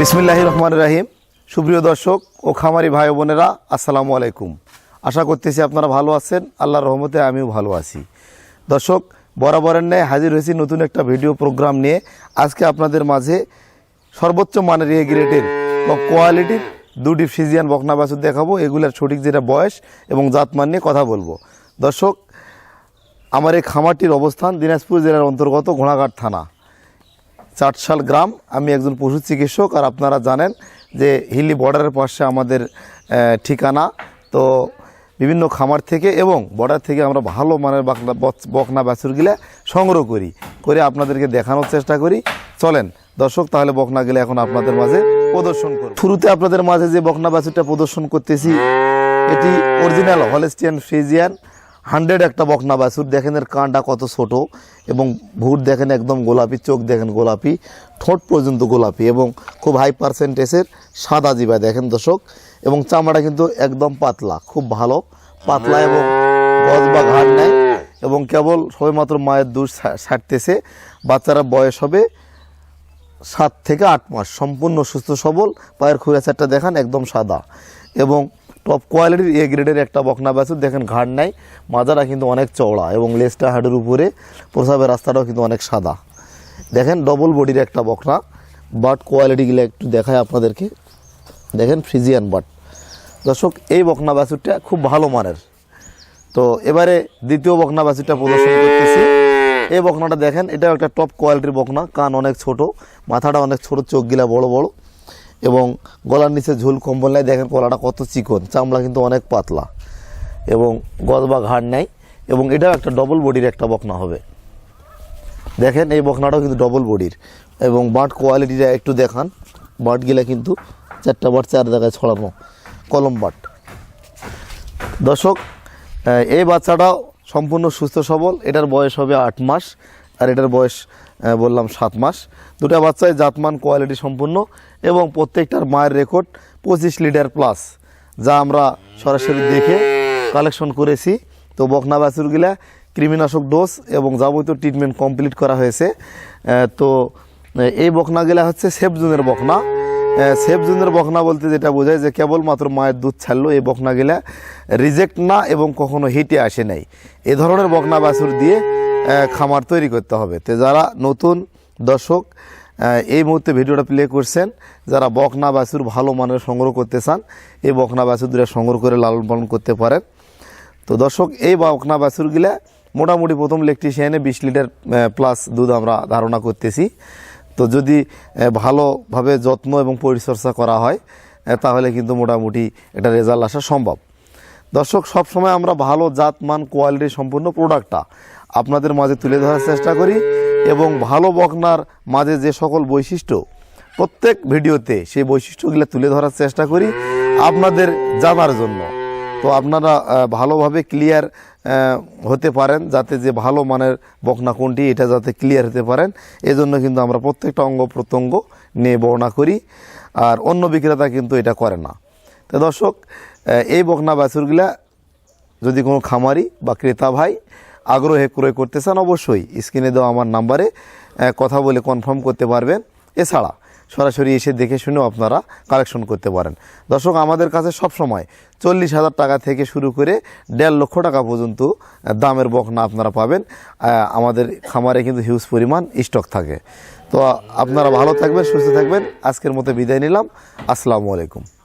বিসমিল্লাহির রহমানির রহিম। সুপ্রিয় দর্শক ও খামারি ভাই বোনেরা, আসসালামু আলাইকুম। আশা করতেছি আপনারা ভালো আছেন। আল্লাহর রহমতে আমিও ভালো আছি। দর্শক, বরাবরের ন্যায় হাজির হয়েছি নতুন একটা ভিডিও প্রোগ্রাম নিয়ে। আজকে আপনাদের মাঝে সর্বোচ্চ মানের এ গ্রেডের বা কোয়ালিটির দুটি ফ্রিজিয়ান বকনা বাছুর দেখাবো। এগুলোর সঠিক যেটা বয়স এবং জাতমান নিয়ে কথা বলবো। দর্শক, আমার এই খামারটির অবস্থান দিনাজপুর জেলার অন্তর্গত ঘোড়াঘাট থানা, চাটশাল গ্রাম। আমি একজন পশু চিকিৎসক, আর আপনারা জানেন যে হিলি বর্ডারের পাশে আমাদের ঠিকানা। তো বিভিন্ন খামার থেকে এবং বর্ডার থেকে আমরা ভালো মানের বকনা বাছুরগুলা সংগ্রহ করে আপনাদেরকে দেখানোর চেষ্টা করি। চলেন দর্শক, তাহলে বকনাগুলো এখন আপনাদের মাঝে প্রদর্শন করব। শুরুতে আপনাদের মাঝে যে বকনা বাছুরটা প্রদর্শন করতেছি, এটি অরিজিনাল হলস্টিয়ান ফ্রিজিয়ান 100 একটা বকনা বাছুর। দেখেন এর কানটা কত ছোট এবং ভুট দেখেন একদম গোলাপি, চোখ দেখেন গোলাপি, ঠোঁট পর্যন্ত গোলাপি এবং খুব হাই পার্সেন্টেজের সাদা জিবা দেখেন দর্শক। এবং চামড়া কিন্তু একদম পাতলা, খুব ভালো পাতলা এবং গজ বা ঘাড় নেয় এবং কেবল সবেমাত্র মায়ের দুধ ছাড়তেছে। বাচ্চারা বয়স হবে 7 থেকে 8 মাস, সম্পূর্ণ সুস্থ সবল। পায়ের খুঁড়াচারটা দেখান একদম সাদা এবং টপ কোয়ালিটির এ গ্রেডের একটা বকনা বাছুর। দেখেন ঘাড় নাই, মাজারা কিন্তু অনেক চওড়া এবং লেজটা হাড়ের উপরে, প্রসাবের রাস্তাটাও কিন্তু অনেক সাদা। দেখেন ডবল বডির একটা বকনা। বাট কোয়ালিটিগুলো একটু দেখায় আপনাদেরকে। দেখেন ফ্রিজিয়ান বাট। দর্শক, এই বকনা বাছুরটা খুব ভালো মানের। তো এবারে দ্বিতীয় বকনা বাছুরটা প্রদর্শন করতেছি। এই বকনাটা দেখেন, এটাও একটা টপ কোয়ালিটির বকনা। কান অনেক ছোট, মাথাটা অনেক ছোট, চোখগুলা বড় বড় এবং গলার নিচে ঝুল কম্বল নাই। দেখেন গলাটা কত চিকন, চামড়া কিন্তু অনেক পাতলা এবং গজ বা ঘাড় নাই এবং এটাও একটা ডবল বডির একটা বকনা হবে। দেখেন এই বকনাটাও কিন্তু ডবল বডির এবং বাট কোয়ালিটিটা একটু দেখান। বাটগুলা কিন্তু 4টা বাট 4 জায়গায় ছড়ানো, কলম বাট। দর্শক, এই বাচ্চাটাও সম্পূর্ণ সুস্থ সবল। এটার বয়স হবে 8 মাস আর এটার বয়স বললাম 7 মাস। দুটা বাচ্চাই জাতমান কোয়ালিটি সম্পূর্ণ এবং প্রত্যেকটার মায়ের রেকর্ড 25 লিটার প্লাস, যা আমরা সরাসরি দেখে কালেকশন করেছি। তো বকনা বাছুরগুলা কৃমিনাশক ডোজ এবং যাবতীয় ট্রিটমেন্ট কমপ্লিট করা হয়েছে। তো এই বকনাগুলা হচ্ছে সেফ জোনের বকনা। সেফ জোনের বকনা বলতে যেটা বোঝায় যে কেবলমাত্র মায়ের দুধ ছাড়লো। এই বকনাগুলা রিজেক্ট না এবং কখনো হিটে আসে নাই। এ ধরনের বকনা বাছুর দিয়ে খামার তৈরি করতে হবে। তো যারা নতুন দর্শক এই মুহূর্তে ভিডিওটা প্লে করছেন, যারা বকনা বাছুর ভালো মানের সংগ্রহ করতে চান, এই বকনা বাছুর দুটা সংগ্রহ করে লালন পালন করতে পারেন। তো দর্শক, এই বকনা বাছুরগুলা মোটামুটি প্রথম ইলেকট্রিশিয়ানে 20 লিটার প্লাস দুধ আমরা ধারণা করতেছি। তো যদি ভালোভাবে যত্ন এবং পরিচর্যা করা হয় তাহলে কিন্তু মোটামুটি এটা রেজাল্ট আসা সম্ভব। দর্শক, সবসময় আমরা ভালো জাতমান কোয়ালিটি সম্পূর্ণ প্রোডাক্টটা আপনাদের মাঝে তুলে ধরার চেষ্টা করি এবং ভালো বকনার মাঝে যে সকল বৈশিষ্ট্য প্রত্যেক ভিডিওতে, সেই বৈশিষ্ট্যগুলো তুলে ধরার চেষ্টা করি আপনাদের জানার জন্য। তো আপনারা ভালোভাবে ক্লিয়ার হতে পারেন, যাতে যে ভালো মানের বকনা কোনটি এটা যাতে ক্লিয়ার হতে পারেন, এজন্য কিন্তু আমরা প্রত্যেকটা অঙ্গ প্রত্যঙ্গ নিয়ে বর্ণনা করি, আর অন্য বিক্রেতা কিন্তু এটা করে না। তো দর্শক, এই বকনা বাছুরগুলা যদি কোনো খামারি বা ক্রেতা ভাই আগ্রহে ক্রয় করতে চান, অবশ্যই স্ক্রিনে দেওয়া আমার নাম্বারে কথা বলে কনফার্ম করতে পারবেন। এছাড়া সরাসরি এসে দেখে শুনেও আপনারা কালেকশন করতে পারেন। দর্শক, আমাদের কাছে সবসময় 40,000 টাকা থেকে শুরু করে 1.5 লক্ষ টাকা পর্যন্ত দামের বকনা আপনারা পাবেন। আমাদের খামারে কিন্তু হিউজ পরিমাণ স্টক থাকে। তো আপনারা ভালো থাকবেন, সুস্থ থাকবেন। আজকের মতো বিদায় নিলাম। আসসালামু আলাইকুম।